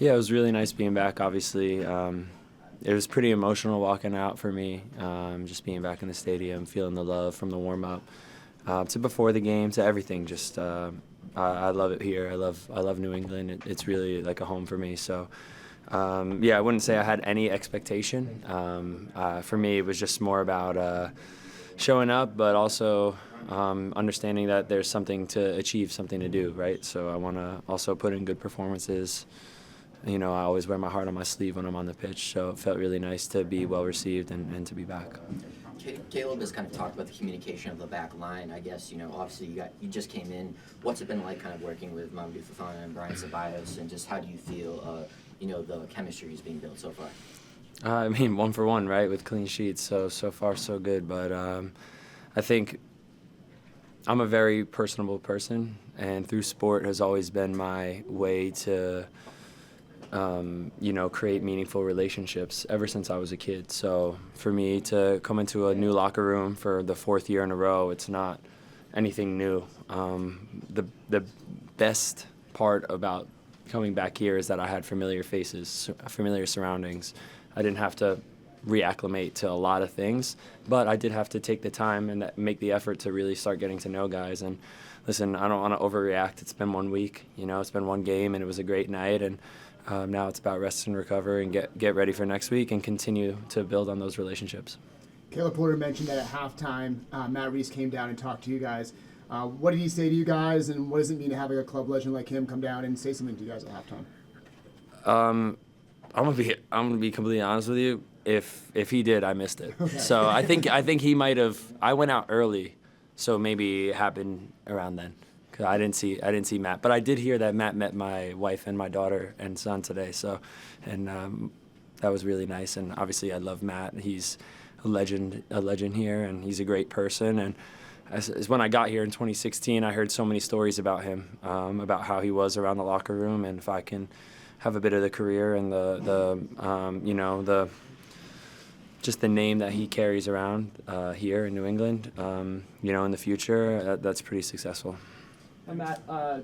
Yeah, it was really nice being back, obviously. It was pretty emotional walking out for me, just being back in the stadium, feeling the love from the warm-up to before the game to everything. Just I love it here. I love New England. It's really like a home for me. So yeah, I wouldn't say I had any expectation. For me, it was just more about showing up, but also understanding that there's something to achieve, something to do, right? So I want to also put in good performances. I always wear my heart on my sleeve when I'm on the pitch, so it felt really nice to be well received and to be back. Caleb has kind of talked about the communication of the back line. I guess, obviously you just came in. What's it been like kind of working with Mamadou Fofana and Brian Ceballos, and just how do you feel, the chemistry is being built so far? I mean, 1 for 1, right, with clean sheets, so far so good. But I think I'm a very personable person, and through sport has always been my way to create meaningful relationships ever since I was a kid. So for me to come into a new locker room for the 4th year in a row, it's not anything new. The best part about coming back here is that I had familiar faces, familiar surroundings. I didn't have to reacclimate to a lot of things, but I did have to take the time and make the effort to really start getting to know guys. And listen, I don't want to overreact. It's been 1 week, it's been 1 game, and it was a great night. And now it's about rest and recover and get ready for next week and continue to build on those relationships. Caleb Porter mentioned that at halftime, Matt Reese came down and talked to you guys. What did he say to you guys, and what does it mean to have a club legend like him come down and say something to you guys at halftime? I'm gonna be completely honest with you. If he did, I missed it. Okay. So I think he might have. I went out early, so maybe it happened around then. Cause I didn't see Matt, but I did hear that Matt met my wife and my daughter and son today. So, and that was really nice. And obviously, I love Matt. He's a legend here, and he's a great person. And as when I got here in 2016, I heard so many stories about him, about how he was around the locker room, and if I can have a bit of the career and the just the name that he carries around here in New England, in the future, that's pretty successful. And Matt,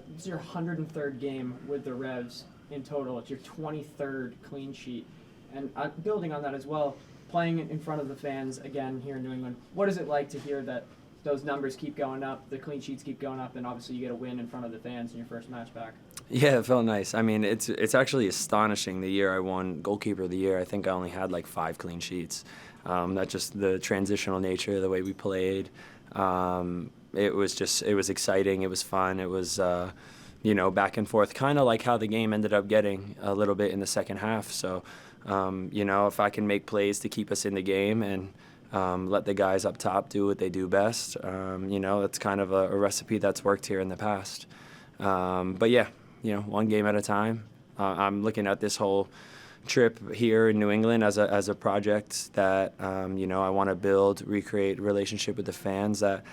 this is your 103rd game with the Revs in total. It's your 23rd clean sheet. And building on that as well, playing in front of the fans again here in New England, what is it like to hear that those numbers keep going up, the clean sheets keep going up, and obviously you get a win in front of the fans in your first match back? Yeah, it felt nice. I mean, it's actually astonishing. The year I won Goalkeeper of the Year, I think I only had like 5 clean sheets. That's just the transitional nature, the way we played. It was exciting. It was fun. It was, back and forth, kind of like how the game ended up getting a little bit in the second half. So, if I can make plays to keep us in the game and let the guys up top do what they do best, that's kind of a recipe that's worked here in the past. But yeah, 1 game at a time. I'm looking at this whole trip here in New England as a project that I want to build, recreate a relationship with the fans that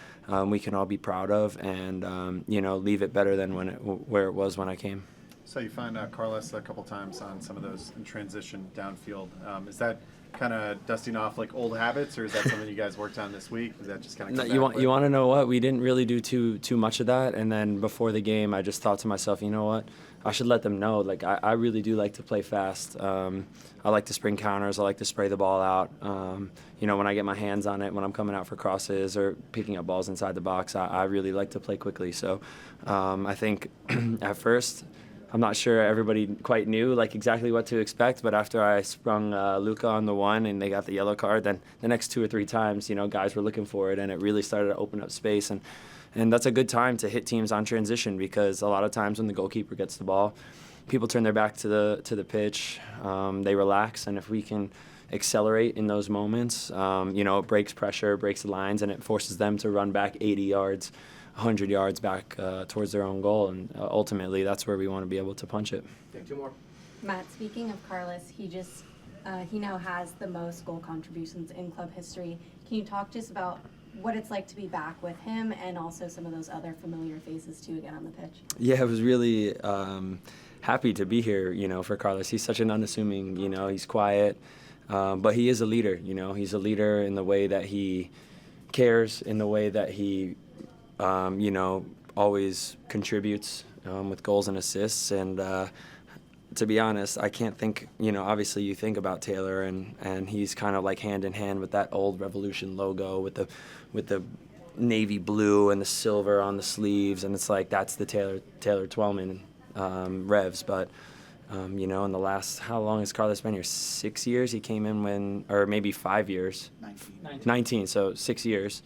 we can all be proud of, and leave it better than where it was when I came. So you find Carlos a couple times on some of those in transition downfield. Is that kind of dusting off like old habits, or is that something you guys worked on this week? Is that just kind of you want to know what? We didn't really do too much of that, and then before the game, I just thought to myself, you know what? I should let them know. Like I really do like to play fast. I like to spring counters. I like to spray the ball out. When I get my hands on it, when I'm coming out for crosses or picking up balls inside the box, I really like to play quickly. So I think at first, I'm not sure everybody quite knew like exactly what to expect, but after I sprung Luka on the one and they got the yellow card, then the next 2 or 3 times, guys were looking for it, and it really started to open up space. And that's a good time to hit teams on transition, because a lot of times when the goalkeeper gets the ball, people turn their back to the pitch, they relax, and if we can accelerate in those moments, it breaks pressure, breaks the lines, and it forces them to run back 80 yards, 100 yards back towards their own goal, and ultimately that's where we want to be able to punch it. Take 2 more. Matt, speaking of Carlos, he now has the most goal contributions in club history. Can you talk to us about what it's like to be back with him, and also some of those other familiar faces too again on the pitch? Yeah, I was really happy to be here, for Carlos. He's such an unassuming, he's quiet, but he is a leader, he's a leader in the way that he cares, in the way that he, always contributes with goals and assists, and to be honest, I can't think, obviously you think about Taylor and he's kind of like hand in hand with that old Revolution logo with the navy blue and the silver on the sleeves, and it's like that's the Taylor Twellman Revs. But in the last, how long has Carlos been here? 6 years. He came in or maybe 5 years. 19. So 6 years.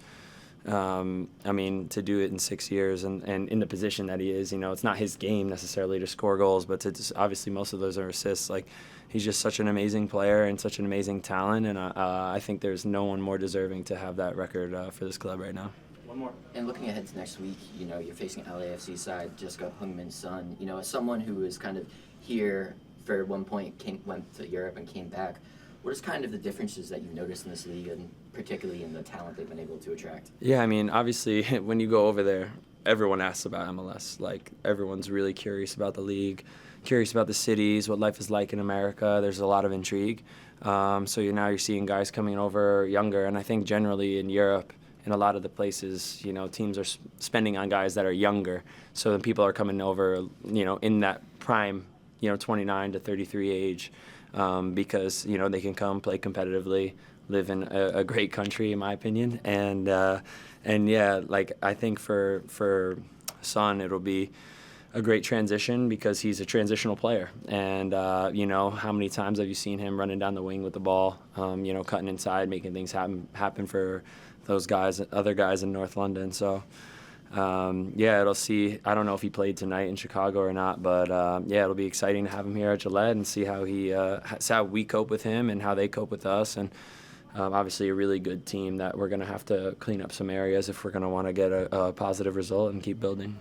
To do it in 6 years and in the position that he is, it's not his game necessarily to score goals, but to just, obviously most of those are assists. Like, he's just such an amazing player and such an amazing talent, and I think there's no one more deserving to have that record for this club right now. One more. And looking ahead to next week, you're facing LAFC side, Jessica Hungman's son. As someone who is kind of here for one point, went to Europe and came back, what is kind of the differences that you've noticed in this league, and particularly in the talent they've been able to attract? Yeah, obviously, when you go over there, everyone asks about MLS. Like, everyone's really curious about the league, curious about the cities, what life is like in America. There's a lot of intrigue. Now you're seeing guys coming over younger, and I think generally in Europe, in a lot of the places, teams are spending on guys that are younger. So then people are coming over, in that prime, 29 to 33 age, because, they can come play competitively, live in a great country, in my opinion. And yeah, like, I think for Son, it'll be a great transition because he's a transitional player. And, how many times have you seen him running down the wing with the ball, cutting inside, making things happen for those guys, other guys in North London. So, it'll see. I don't know if he played tonight in Chicago or not, but it'll be exciting to have him here at Gillette and see how how we cope with him and how they cope with us. And obviously a really good team that we're going to have to clean up some areas if we're going to want to get a positive result and keep building.